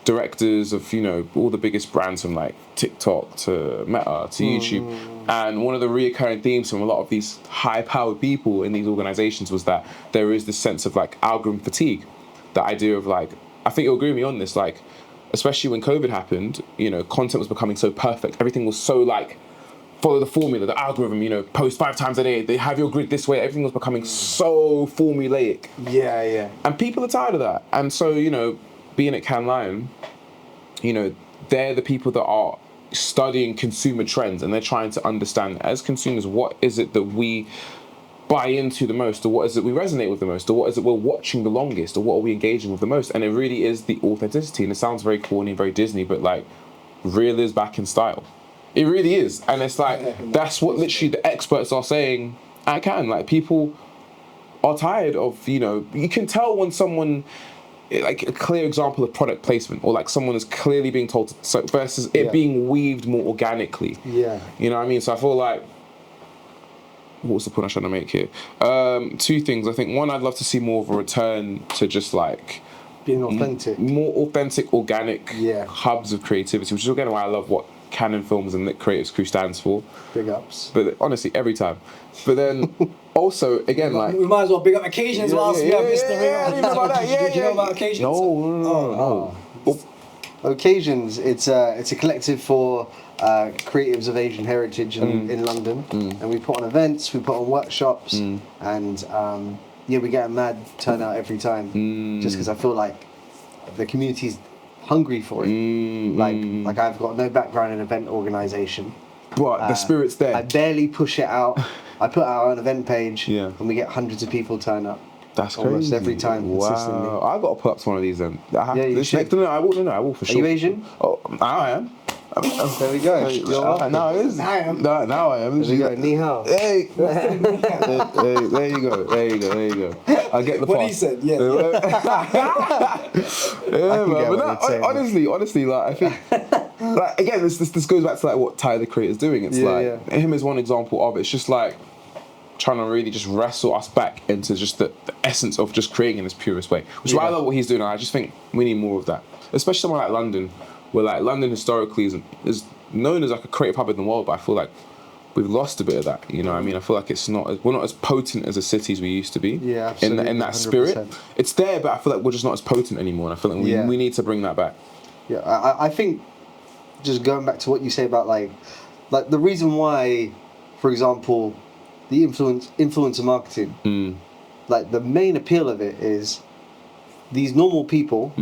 directors of, you know, all the biggest brands from like TikTok to Meta to YouTube. And one of the reoccurring themes from a lot of these high-powered people in these organizations was that there is this sense of like algorithm fatigue. The idea of like, I think you'll agree with me on this, like, especially when COVID happened, you know, content was becoming so perfect. Everything was so like, follow the formula, the algorithm, you know, post 5 times a day, they have your grid this way. Everything was becoming so formulaic. And people are tired of that. And so, you know, being at Can Lion, you know, they're the people that are studying consumer trends and they're trying to understand as consumers, what is it that we buy into the most, or what is it we resonate with the most, or what is it we're watching the longest, or what are we engaging with the most. And it really is the authenticity. And it sounds very corny, very Disney, but like real is back in style. It really is. And it's like, that's what literally the experts are saying at Can. Like people are tired of, you know, you can tell when someone, like a clear example of product placement, or like someone is clearly being told to, so versus it being weaved more organically. You know what I mean? So I feel like, what was the point I'm trying to make here? 2 things. I think one, I'd love to see more of a return to just like being authentic, more authentic, organic hubs of creativity, which is again why I love what Kanin Films and Lit Creatives Crew stands for. Big ups. But honestly, every time. But then also, again, like, we might as well big up Occasions whilst we have Mr. Ring. I didn't know about that. Do you know about Occasions? No. Occasions, it's a collective for creatives of Asian heritage in London, and we put on events, we put on workshops, and we get a mad turnout every time, just because I feel like the community's hungry for it. Like I've got no background in event organisation, but the spirit's there. I barely push it out. I put out an event page, and we get hundreds of people turn up. That's almost crazy. Every time, consistently. I got to put up to one of these then. You should. I will for sure. Are you Asian? Oh, I am. There we go. Now it is. I am. Now I am. There we go. Ni hao. Hey. There you go. I get the what pass. he said, man. But honestly, like I think, like again, this goes back to like what Tyler the Creator's doing. It's him is one example of it. It's just like trying to really just wrestle us back into just the essence of just creating in this purest way. Which is why I love what he's doing. And I just think we need more of that, especially somewhere like London, where like London historically is known as like a creative hub in the world, but I feel like we've lost a bit of that. You know what I mean? I feel like we're not as potent as a city as we used to be. Yeah, absolutely. In that 100%. Spirit, it's there, but I feel like we're just not as potent anymore. And I feel like we need to bring that back. Yeah, I think just going back to what you say about like the reason why, for example, the influencer marketing, like the main appeal of it is these normal people.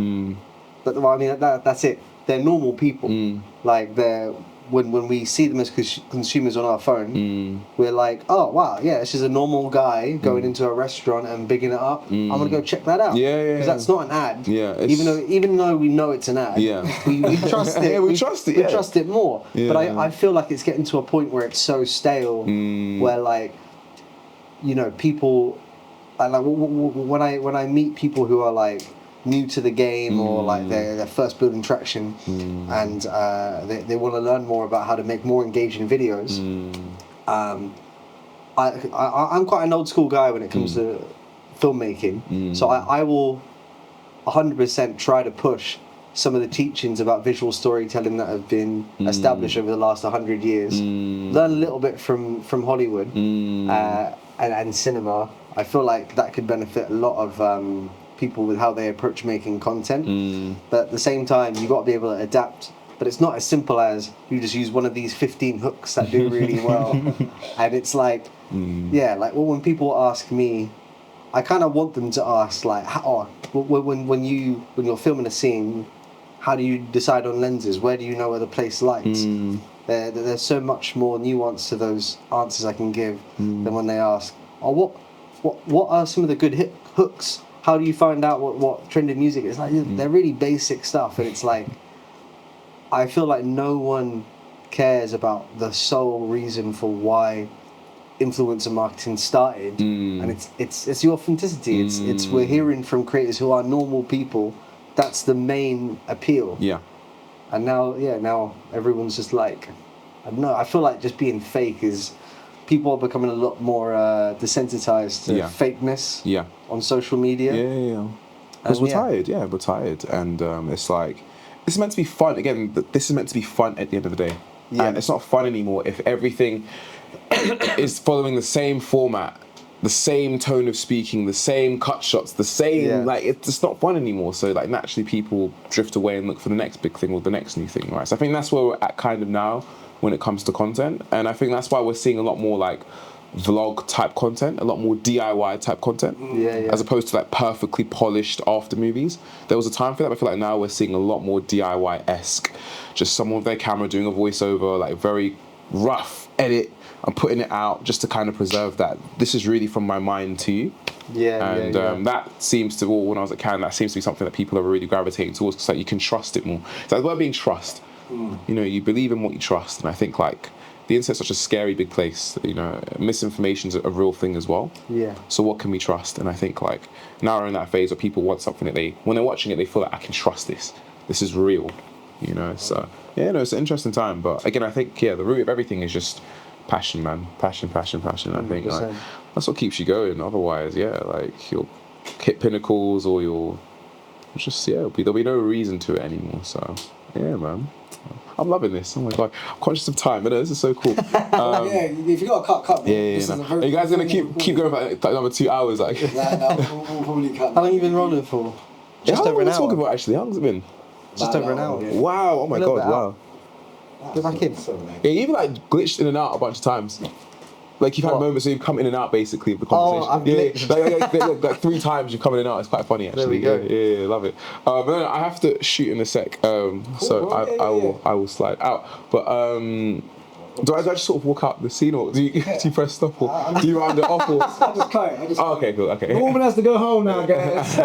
That's it. They're normal people. Like they're when we see them as consumers on our phone, we're like, oh wow, yeah, this is a normal guy going into a restaurant and bigging it up. I'm gonna go check that out. Because that's not an ad. Even though we know it's an ad. We trust it. We trust it. We trust it more. But I feel like it's getting to a point where it's so stale, where like, you know, people when I meet people who are like new to the game or like they're first building traction and they want to learn more about how to make more engaging videos. I'm quite an old school guy when it comes to filmmaking, so I will 100% try to push some of the teachings about visual storytelling that have been established over the last 100 years. Learn a little bit from Hollywood and cinema. I feel like that could benefit a lot of people with how they approach making content. But at the same time, you've got to be able to adapt. But it's not as simple as you just use one of these 15 hooks that do really well. And it's like, when people ask me, I kind of want them to ask, like, when you're filming a scene, how do you decide on lenses? Where do you know where to place lights? There's so much more nuance to those answers I can give than when they ask, what are some of the good hooks? How do you find out what trending music is? Like, they're really basic stuff, and it's like, I feel like no one cares about the sole reason for why influencer marketing started, and it's the authenticity. It's we're hearing from creators who are normal people. That's the main appeal. Yeah. And now everyone's just like, I don't know. I feel like just being fake is. People are becoming a lot more desensitized to fakeness on social media. Yeah. Because we're tired. Yeah, we're tired. And it's like, this is meant to be fun. Again, this is meant to be fun at the end of the day. Yeah. And it's not fun anymore if everything is following the same format, the same tone of speaking, the same cut shots, the same, like, it's not fun anymore. So, like, naturally people drift away and look for the next big thing or the next new thing, right? So I think that's where we're at kind of now when it comes to content, and I think that's why we're seeing a lot more like vlog type content, a lot more DIY type content, as opposed to like perfectly polished after movies. There was a time for that, but I feel like now we're seeing a lot more DIYesque, just someone with their camera doing a voiceover, like very rough edit and putting it out just to kind of preserve that. This is really from my mind to you. That seems to, when I was at Kanin, that seems to be something that people are really gravitating towards, because like you can trust it more. So the word being trust. You know, you believe in what you trust, and I think like the internet's such a scary big place. You know, misinformation's a real thing as well. Yeah. So what can we trust? And I think like now we're in that phase where people want something that when they're watching it, they feel like I can trust this. This is real. You know, so it's an interesting time. But again, I think the root of everything is just passion, man. Passion. I think like, that's what keeps you going. Otherwise, like you'll hit pinnacles or you'll just there'll be no reason to it anymore. So man. I'm loving this. Oh my god, I'm conscious of time. I know this is so cool. If you got a cut. Are you guys gonna keep going for like another 2 hours? Like, no, we'll probably cut. How long have you been rolling for? Just over an hour. Talking about actually, how long's it been? Just over an hour. Yeah. Wow. Oh my god. Wow. Get back in. Yeah, you've like glitched in and out a bunch of times. Like you've had moments where you've come in and out basically of the conversation. Like 3 times you've come in and out. It's quite funny actually. There we go. Yeah, love it. But no, I have to shoot in a sec. So I will slide out. But do I just sort of walk out the scene, or do you press stop, or do you round it off? Or? I just cut it. Okay, cool. Okay. The woman has to go home now, guys.